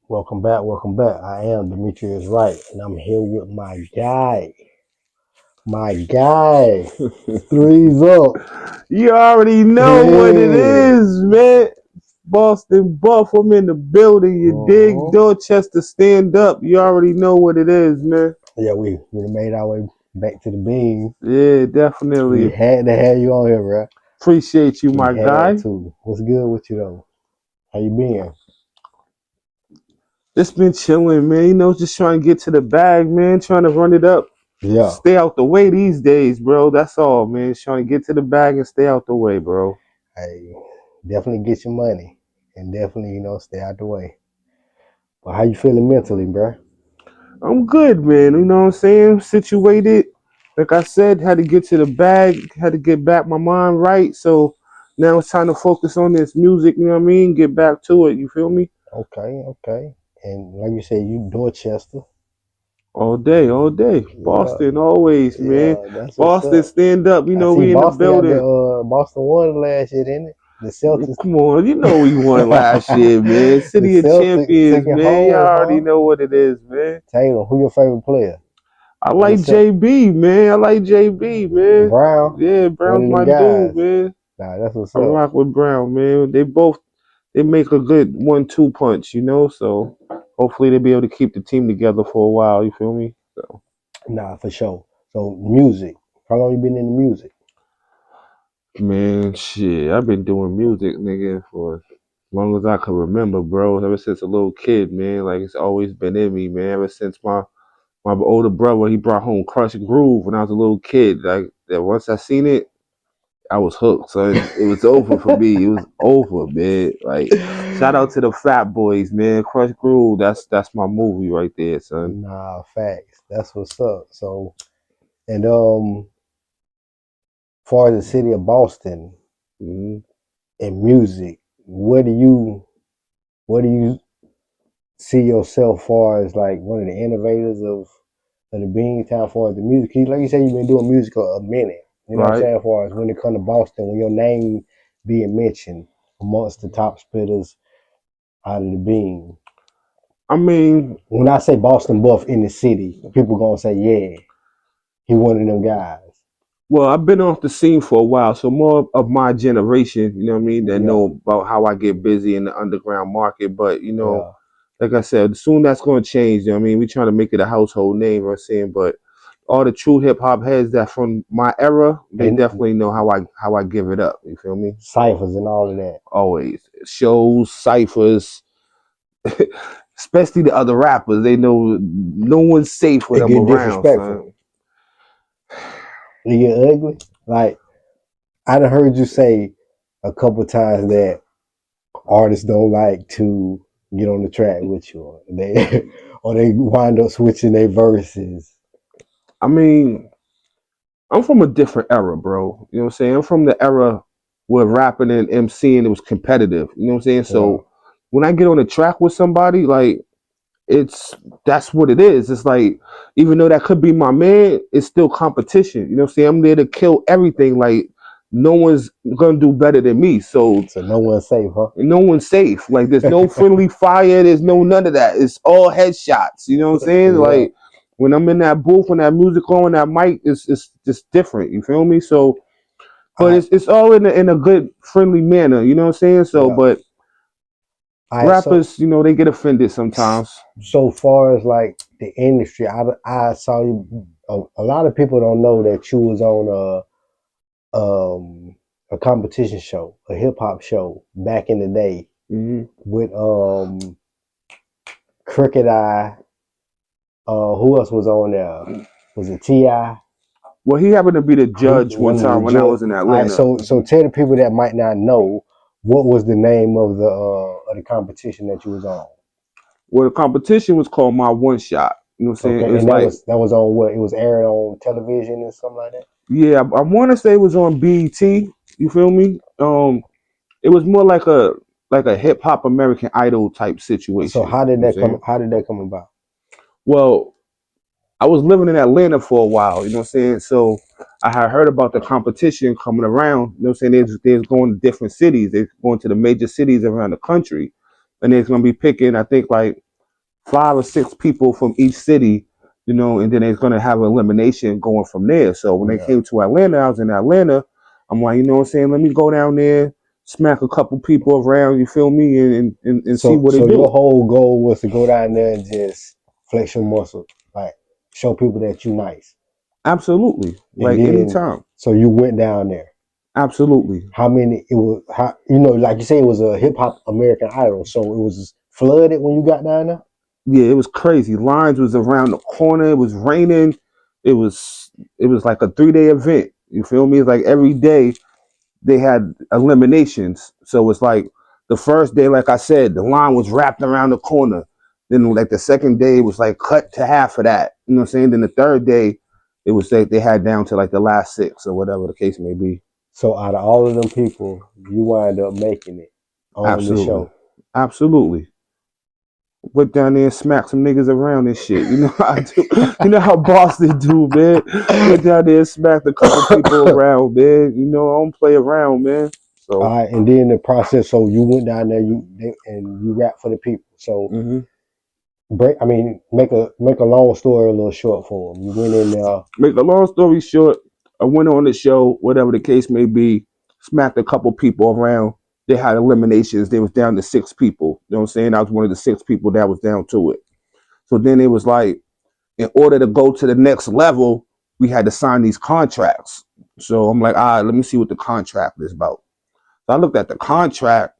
Welcome back, welcome back. I am Demetrius Wright, and I'm here with my guy, threes up. You already know what it Hey. is, man. Boston Buff, I'm in the building. You dig? Uh-huh. Dorchester, stand up. You already know what it is, man. Yeah, we made our way back to the beam. Yeah, We definitely. had to have you on here, bro. Appreciate you, We my had guy. to. What's good with you though? How you been? Just been chilling, man. Just trying to get to the bag, man. Trying to run it up. Yeah. Stay out the way these days, bro. That's all, man. Just trying to get to the bag and stay out the way, bro. Hey, definitely get your money, and definitely stay out the way. But how you feeling mentally, bro? I'm good, man. You know what I'm saying? Situated. Like I said, had to get to the bag, had to get back my mind right. So now it's time to focus on this music, you know what I mean? Get back to it, you feel me? Okay, okay. And like you said, you Dorchester. All day, all day. Yeah, Boston, always, man. yeah, that's what's Boston, up. stand up. I see We in the Boston got the building. Boston won last year, didn't it? The Celtics. Come on, you know we won last year, man. The City of Celtics took Champions, it man. Y'all home, already huh? know what it is, man. Taylor, who your favorite player I on the like Celtics? JB, man. I like JB, man. Brown, Yeah, one Brown's of them my dude, guys. man. Nah, that's what's I up. rock with Brown, man. They make a good 1-2 punch, So hopefully they'll be able to keep the team together for a while. You feel me? So Nah, for sure. So music. How long you been in the music? man, shit, I've been doing music, nigga, for as long as I can remember, bro. Ever since a little kid, man. Like it's always been in me, man. Ever since my older brother he brought home Crush Groove when I was a little kid. Like that once I seen it, I was hooked, son. It was over for me. It was over, man. Like, shout out to the Fat Boys, man. Crush Groove, that's my movie right there, son. Nah, facts. That's what's up. So, and far as the city of Boston hmm and music, what do you see yourself far as like one of the innovators of the Bean Town far as the music? Like you said, you've been doing music a minute. You know what I'm Right? saying? Far as when it comes to Boston, when your name being mentioned amongst the top spitters out of the Bean. I mean, When I say Boston Buff in the city, people gonna say, yeah, he one of them guys. well, I've been off the scene for a while, so more of my generation, you know what I mean, that Yeah, know about how I get busy in the underground market. But yeah. like I said, soon that's going to change. You know what I mean, we trying to make it a household name. You know what I'm saying, but all the true hip hop heads that from my era, they They definitely know how I give it up. You feel me? So ciphers and all of that. always shows, ciphers, especially the other rappers. They know no one's safe when It I'm get around, disrespectful. son. It get ugly. Like I done heard you say a couple times that artists don't like to get on the track with you, or they or they wind up switching their verses. I mean, I'm from a different era, bro. You know what I'm saying? I'm from the era where rapping and MCing it was competitive. You know what I'm saying? Yeah, So when I get on the track with somebody, like it's that's what it is. It's like even though that could be my man, it's still competition. You know what I'm saying? I'm there to kill everything. Like no one's gonna do better than me. So so no one's safe, huh? no one's safe. Like there's no friendly fire. There's no none of that. It's all headshots. You know what I'm saying? Yeah, Like when I'm in that booth, when that music on, that mic, it's just different. You feel me? So, but I it's all in a good friendly manner. You know what I'm saying? So, yeah. but I so rappers, they get offended sometimes. so far as like the industry, I saw you. A lot of people don't know that you was on a competition show, a hip hop show back in the day hmm with Crooked Eye. Who else was on there? Was it Ti? Well, he happened to be the judge one One of the time when I judge. was in All right, Atlanta. so tell the people that might not know what was the name of the competition that you was on. Well, the competition was called My One Shot. You know what I'm saying? It Okay, was and that like, was on what? It was aired on television and something like that. yeah, I want to say it was on BET. You feel me? It was more like a hip hop American Idol type So situation. You know what I'm saying? How did that come about? Well, I was living in Atlanta for a while. You know what I'm saying? So I had heard about the competition coming around. You know what I'm saying? They're going to different cities. They're going to the major cities around the country, and they're going to be picking. I think like 5 or 6 people from each city, and then they're gonna have an elimination going from there. So when they Yeah. came to Atlanta, I was in Atlanta. I'm like, you know what I'm saying? Let me go down there, smack a couple people around, you feel me, and see So what they so your do. whole goal was to go down there and just flex your muscle, like show people that you nice. Absolutely. And Like then anytime. so you went down there. Absolutely. How many it was how like you say it was a hip hop American Idol, so it was flooded when you got down there? Yeah, it was crazy. Lines was around the corner. It was raining. It was like a 3-day event. You feel me? It's like every day they had eliminations. So it's like the first day, like I said, the line was wrapped around the corner. Then like the second day it was like cut to half of that. You know what I'm saying? Then the third day it was like they had down to like the last 6 or whatever the case may be. So out of all of them people, you wind up making it on the Absolutely. show. Absolutely. Went down there and smacked some niggas around and shit. You know how I do. You know how Boston do, man. Went down there and smacked a couple people All around, man. I don't play around, man. So, right, and then the process. So you went down there, and you rap for the people. So mhm. make a long story a little short for them. You went in there. Make a long story short, I went on the show, whatever the case may be, smacked a couple people around. They had eliminations. They was down to 6 people. You know what I'm saying? I was one of the 6 people that was down to it. So then it was like, in order to go to the next level, we had to sign these contracts. So I'm like, all right, let me see what the contract is about. So I looked at the contract.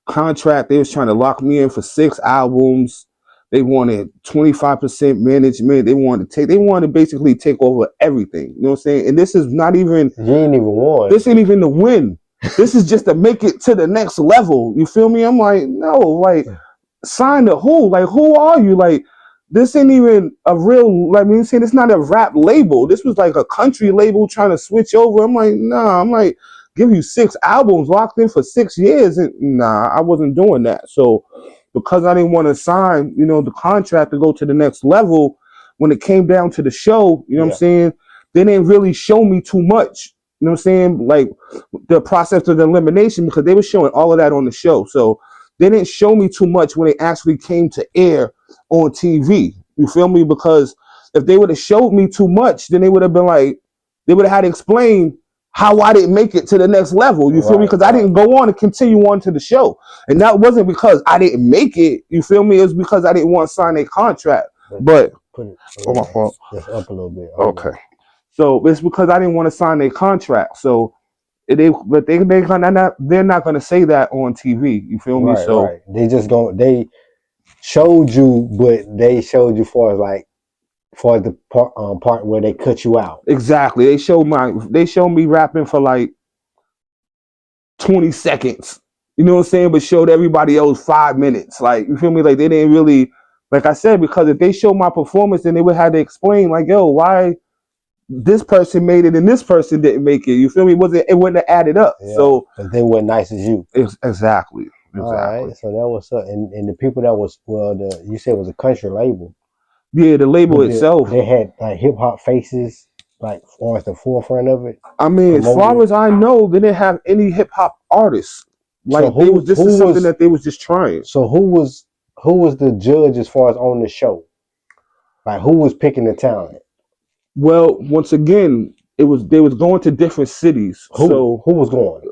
They was trying to lock me in for 6 albums. They wanted 25% management. They wanted to basically take over everything. You know what I'm saying? And this is not even You ain't even won. this ain't even the win. This is just to make it to the next level. You feel me? I'm like, no, like sign to who? Like, who are you? Like, this ain't even a real, like, I'm saying it's not a rap label. This was like a country label trying to switch over. I'm like, nah, I'm like, give you 6 albums locked in for 6 years. And nah, I wasn't doing that. So, because I didn't want to sign, the contract to go to the next level, when it came down to the show, you know what I'm Yeah. saying? They didn't really show me too much. You know what I'm saying? Like the process of the elimination, because they were showing all of that on the show. So, they didn't show me too much when it actually came to air on TV. You feel me? Because if they would have showed me too much, then they would have been like, they would have had to explain how I didn't make it to the next level. You feel me? Right. Because I didn't go on and continue on to the show. And that wasn't because I didn't make it. You feel me? It was because I didn't want to sign a contract. But, Put it oh, my fault. just up a little bit. Okay. So it's because I didn't want to sign a contract. So they're not going to say that on TV. You feel me? Right, So right. They showed you, but they showed you for the part where they cut you out. exactly, they showed me rapping for like 20 seconds. You know what I'm saying? But showed everybody else 5 minutes. Like, you feel me? Like, they didn't really, like I said, because if they showed my performance, then they would have to explain, like, yo, why this person made it and this person didn't make it. You feel me? It wouldn't have added up. Yeah, So because they weren't nice as you. exactly. All right, so that was and the people that was you said it was a country label, Yeah, the label but itself. they had like hip hop faces like as the forefront of it I mean, as promoting far it. as I know, they didn't have any hip hop artists. So Like, this is something that they was just trying. so who was the judge as far as on the show? Like who was picking the talent? Well, once again, they was going to different cities. So Who was going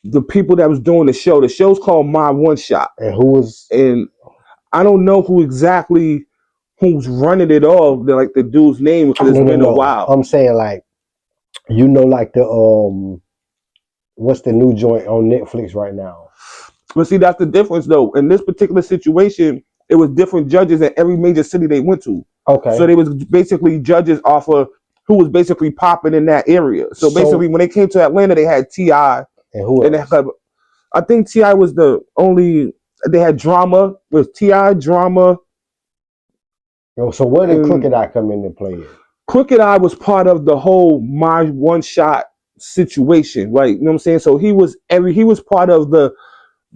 the people that was doing the show's called My One Shot, and who was? and I don't know who's running it all. Like the dude's name because it's been a No. while. I'm saying like like the what's the new joint on Netflix right now? But see, that's the difference though. In this particular situation, it was different judges in every major city they went to. So Okay. they was basically judges off of who was basically popping in that area. So basically, when they came to Atlanta, they had T.I. and who and else? I think T.I. was the only. They had Drama with T.I. Drama. So where did And Crooked Eye come into play? Crooked Eye was part of the whole My One Shot situation, right? You know what I'm saying? So he was part of the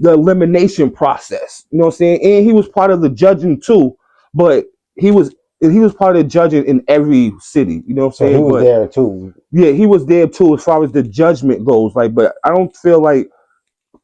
elimination process. You know what I'm saying? And he was part of the judging too, but he was part of the judging in every city. You know what I'm So he saying? was But there too. yeah, he was there too as far as the judgment goes. Like, but I don't feel like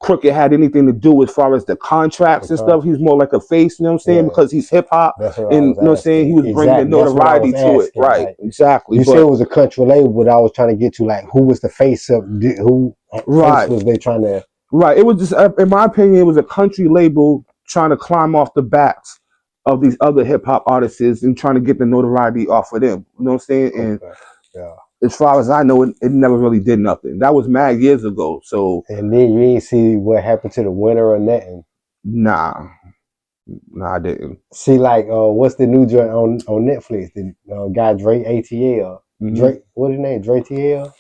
Crooked had anything to do as far as the contracts and stuff. He's more like a face, you know what I'm saying? Yeah. Because he's hip hop. That's what I And was you know what I'm saying? He asking. was bringing the Exactly. That's what I notoriety was to it. asking. Right. Like, Exactly. you said But it was a country label, but I was trying to get to like who was the face of who face right. was they trying to? Right. It was just, in my opinion, it was a country label trying to climb off the backs of these other hip hop artists and trying to get the notoriety off of them. You know what I'm saying? And Okay. Yeah. as far as I know, it never really did nothing. That was mad years ago. So And then you ain't see what happened to the winner or nothing. nah, I didn't. See, like, what's the new joint on Netflix? The guy Drake ATL. Hmm. Drake, what's his name? Drake TL.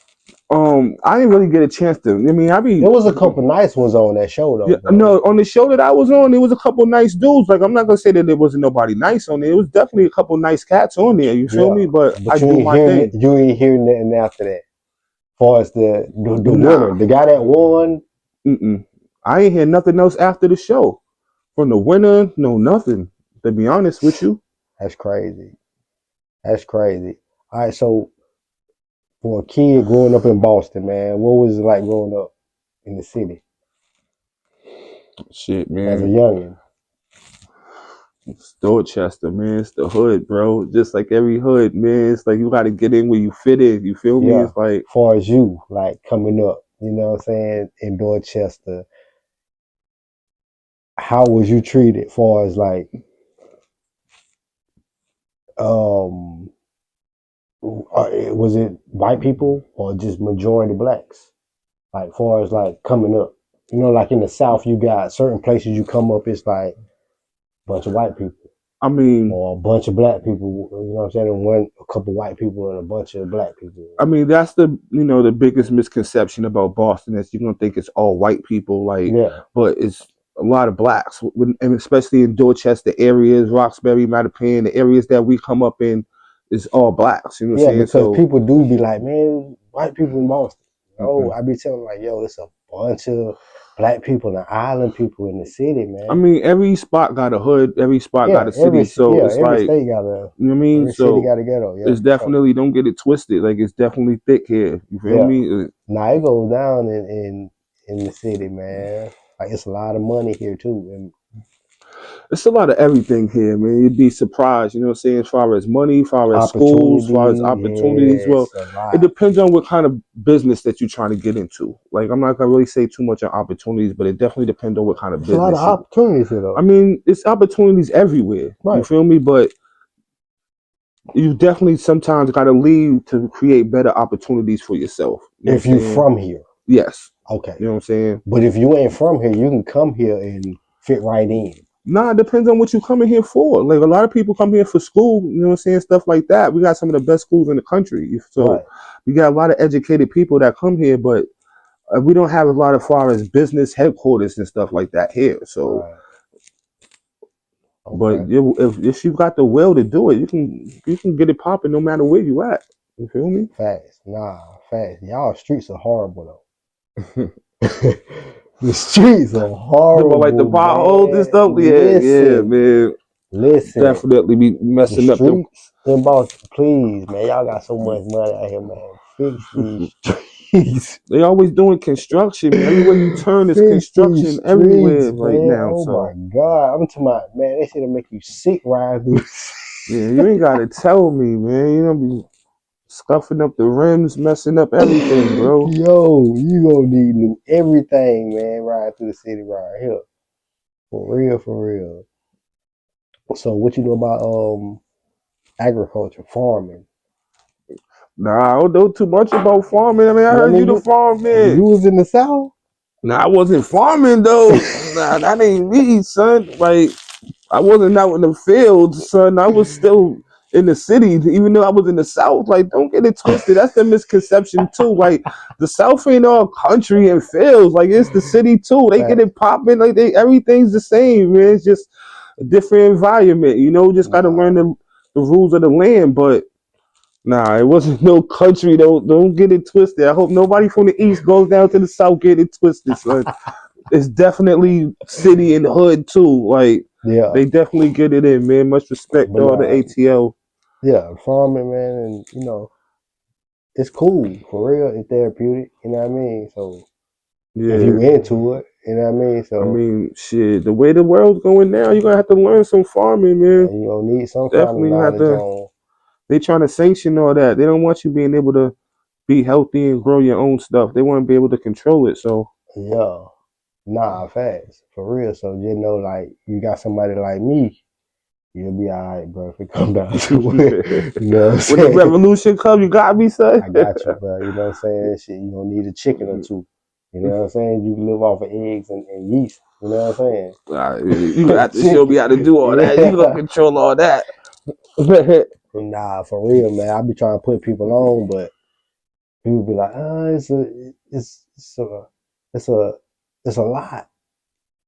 I didn't really get a chance to. I mean, There was a couple nice ones on that show yeah, though, bro. no, on the show that I was on, there was a couple nice dudes. Like I'm not gonna say that there wasn't nobody nice on there. It was definitely a couple nice cats on there. You feel Yeah, me? But I but do my thing. you ain't hearing nothing after that. Far as the winner, Nah, the guy that won, mm-mm. I ain't hear nothing else after the show from the winner. No, nothing. To be honest with you, that's crazy. That's crazy. All right, so for a kid growing up in Boston, man, what was it like growing up in the city shit, as a man. youngin'? It's Dorchester, man. It's the hood, bro. Just like every hood, man. It's like you got to get in where you fit in. You feel me? Yeah, It's like, far as you like coming up, you know what I'm saying, in Dorchester, how was you treated? Far as like, um, was it white people or just majority blacks? Like far as like coming up, you know, like in the South, you got certain places you come up, it's like a bunch of white people I mean, or a bunch of black people. You know what I'm saying? And a couple white people and a bunch of black people. that's the biggest misconception about Boston is you're gonna think it's all white people, like, Yeah, but it's a lot of blacks, and especially in Dorchester areas, Roxbury, Mattapan, the areas that we come up in, is all blacks. You know what I'm yeah, saying? because So, people do be like, man, white people in Boston. Oh, mm-mm. I be telling them like, yo, it's a bunch of black people and island people in the city, I man. mean, every spot got a hood, every spot got a city, so it's Every like, state got a, you know what I mean? every city So got a ghetto. Yeah, it's for sure. definitely, don't get it twisted. Like it's definitely thick here. You feel Yeah. me? Now it goes down in the city, man. Like it's a lot of money here too, and It's a lot of everything here, man. You'd be surprised, you know what I'm saying, as far as money, as far as schools, as far as opportunity. opportunities. Well, Yes, a it lot. depends on what kind of business that you're trying to get into. Like I'm not gonna really say too much on opportunities, but it definitely depends on what kind of It's a lot of business you. opportunities here I though. mean, it's opportunities everywhere. You Right. feel me? But you definitely sometimes gotta leave to create better opportunities for yourself. You know what If I'm you saying? from here, Yes. okay. You know what I'm saying? But if you ain't from here, you can come here and fit right in. Nah, it depends on what you coming here for. Like a lot of people come here for school, you know what I'm saying, stuff like that. We got some of the best schools in the country. So Right. we got a lot of educated people that come here, but we don't have a lot of far as business headquarters and stuff like that here. So, Right. but Okay. if you got the will to do it, you can get it popping no matter where you at. You feel me? Facts. Nah, facts. Y'all streets are horrible though. The streets are About like the horrible, potholes and man. stuff. Yeah, yeah, man. Listen. Definitely be The messing up them. streets in Boston, please, man. Y'all got so much money out here, man. Fix these streets. They always doing construction, man. Everywhere you turn, is Fix these construction streets, everywhere right man. now. Oh my So God. I'm talking about, man, that shit'll make you sick riding through. yeah, you ain't gotta tell me, man. You don't be scuffing up the rims, messing up everything, bro. Yo, you gonna need new everything, man, riding through the city right here. For real, for real. So what you know about agriculture, farming? Nah, I don't know too much about farming. I mean, I I heard you mean, the farm you man. was in the South? Nah, I wasn't farming though. Nah, that ain't me, son. Like I wasn't out in the fields, son. I was still in the city, even though I was in the South. Like, don't get it twisted. That's the misconception too. Like, the South ain't all country and fields. Like, it's the city too. They get Facts. it popping. Like, everything's the same, man. It's just a different environment. You know, just gotta learn Nah. the rules of the land. But nah, it wasn't no country. Don't get it twisted. I hope nobody from the East goes down to the South get it twisted, son. It's definitely city and hood too. Like Yeah. they definitely get it in, man. Much respect But to all the nah, ATL. yeah, farming, man, and it's cool for real. It's therapeutic. You know what I mean? So if you Yeah, into it, You know what I mean? I So mean, shit, the way the world's going now, you're gonna have to learn some farming, man. you gonna need some kind of Definitely you have knowledge to. on. They trying to sanction all that. They don't want you being able to be healthy and grow your own stuff. They want to be able to control it. So Yeah, nah, facts for real. So you know, like you got somebody like me, you'll be all right, bro. If it come down to it, you know what I'm when the saying? revolution comes, you got me, son. I got you, bro. You know what I'm saying? Shit, you gonna need a chicken or two. You know what I'm saying? You can live off of eggs and yeast. You know what You gonna I'm have to show me saying? how to do all that. You gonna Yeah. control all that. Nah, for real, man. I be trying to put people on, but people be like, it's a it's a lot.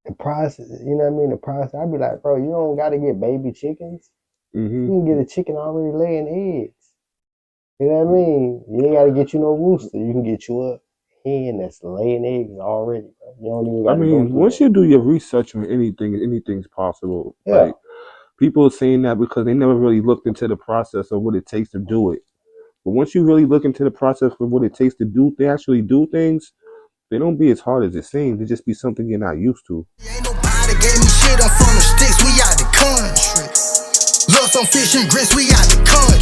The price, you know what I mean? The price. I be like, bro, you don't got to get baby chickens. Hmm. You can get a chicken already laying eggs. You know what I mean? You ain't got to get you no rooster. You can get you a hen that's laying eggs already, bro. You don't even I got to go mean, through once that. you do your research on anything, anything's possible. Yeah, Like people are saying that because they never really looked into the process of what it takes to do it. But once you really look into the process of what it takes to do, they actually do things. They don't be as hard as it seems. It just be something you're not used to. Ain't nobody gave me shit. I'm from the sticks. We out the country. Love some fish and grits. We out the country.